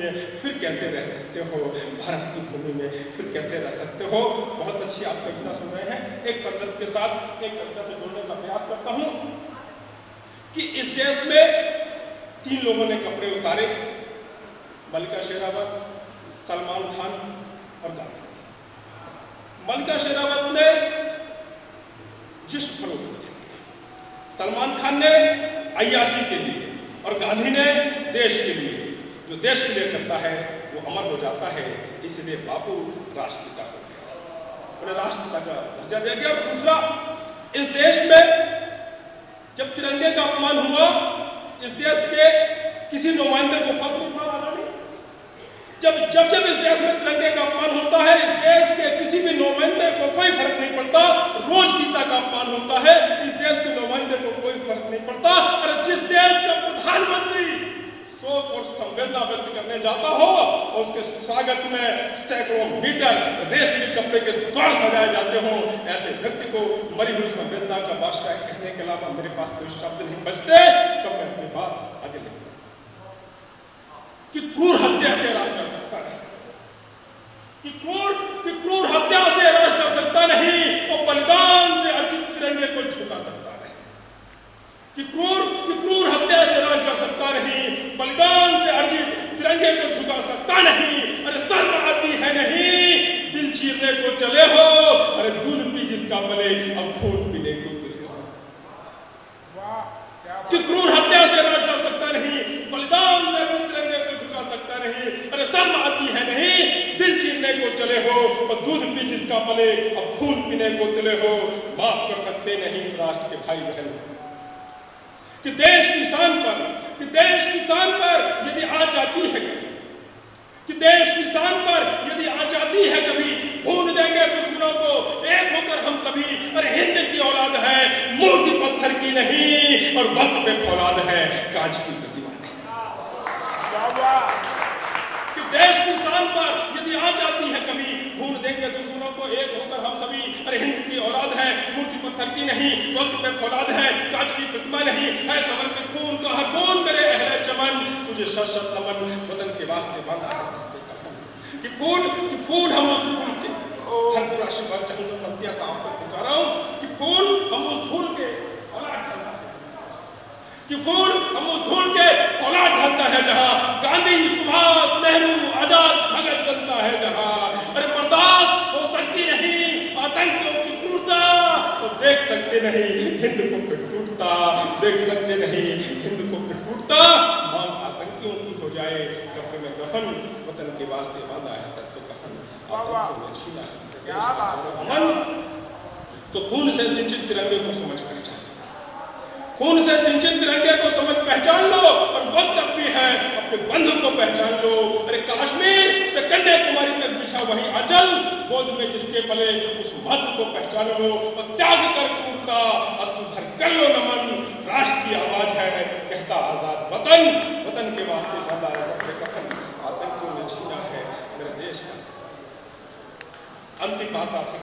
में फिर कैसे रह सकते हो, भारत की भूमि में फिर कैसे रह सकते हो। बहुत अच्छी आप कविता सुन रहे हैं। एक संदर्भ के साथ एक कविता से जोड़ने का प्रयास करता हूं कि इस देश में 3 लोगों ने कपड़े उतारे, मल्लिका शेरावत, सलमान खान और गांधी। मल्लिका शेरावत ने जिस्म फरोख्त के लिए, सलमान खान ने अय्याशी के लिए और गांधी ने देश के लिए। जो देश के लिए करता है वो अमर हो जाता है, इसलिए बापू राष्ट्रपिता हो गया, उन्हें राष्ट्रपिता का दर्जा दिया गया। दूसरा, इस देश में जब तिरंगे का अपमान हुआ, इस देश के किसी नुमाइंदे को फर्क नहीं पड़ा। जब इस देश में तिरंगे का अपमान होता है, इस देश के किसी भी नुमाइंदे को कोई फर्क नहीं पड़ता। रोज गीता का अपमान होता है, इस देश के नुमाइंदे को कोई फर्क नहीं पड़ता। और जिस देश का प्रधानमंत्री शोक और संवेदना व्यक्त करने जाता हो और उसके स्वागत में सैकड़ों मीटर रेशमी कपड़े के द्वार सजाए जाते हो, ऐसे व्यक्ति को मरी हुई संवेदना का बादशाह कहने के अलावा मेरे पास कोई शब्द नहीं बचते। तब मैं अपनी बात आगे लेता कि क्रूर हत्या से राज चल सकता है, कि क्रूर हत्या से राज चल सकता नहीं और बलिदान से अर्जित तिरंगे को झुका सकता है। कि क्रूर हत्या से राज चल सकता नहीं, बलिदान से अर्जित तिरंगे को झुका सकता नहीं। अरे शर्म आती है नहीं, दिल चीरने को चले हो, अरे दूध पी जिसका पले अब खून पीने को तुले हो। कि क्रूर हत्या से राज चल सकता नहीं, बलिदान से अर्जित तिरंगे को झुका सकता नहीं। अरे शर्म आती है नहीं, दिल चीरने को चले हो और दूध पी जिसका पले अब खून पीने को तुले हो। माफ कर सकते नहीं राष्ट्र के भाई बहन कि देश किसान पर यदि आंच आती है कभी, कि देश किसान पर यदि आंच आती है कभी, भून देंगे दुश्मनों को एक होकर हम सभी। अरे हिंद की औलाद है, मूर्ति पत्थर की नहीं और वक्त पे फौलाद है, कांच की प्रतिमा नहीं। कि देश किसान पर यदि आंच आती है कभी, भून देंगे दुश्मनों को एक होकर हम सभी। अरे हिंद की औलाद है, मूर्ति पत्थर की नहीं, वक्त पे फौलाद है, कांच की प्रतिमा नहीं। है समर के खून का हर कौन करे अहले चमन, तुझे शत नमन वतन के वास्ते बांधा है कि फूल हम उस फूल के हर पूरा शिवा चंद्र पत्तियां का आपको बता रहा हूं कि फूल हम उस फूल के औलाद ढलता है, कि फूल हम उस फूल के औलाद ढलता है जहां गांधी सुभाष नेहरू आजाद भगत चलता है जहां। अरे बर्दाश्त हो सकती नहीं आतंकियों की क्रूरता, तो देख सकते नहीं हिंद को फिर टूटता, देख सकते नहीं हिंद को फिर टूटता। मांग आतंकियों की हो जाए कब्र में दफन, वतन के वास्ते बांधा है सत्य कफन, आतंकियों ने छीना है अमन। तो खून से सिंचित तिरंगे को समझ पहचान, खून से सिंचित तिरंगे को समझ पहचान लो। और वक्त अब भी है, अपने बंधु को पहचान लो। अरे कश्मीर से कन्याकुमारी तक बिछा वही आंचल, गोद में जिसके पले उस महत्व को पहचान लो और त्याग कर क्रूरता अश्रु भर कर लो नमन। राष्ट्र की आवाज है कहता आजाद वतन, वतन के वास्ते बांधा है अपने कफन, आतंकियों ने छीना है मेरे देश का। अंतिम बात आपसे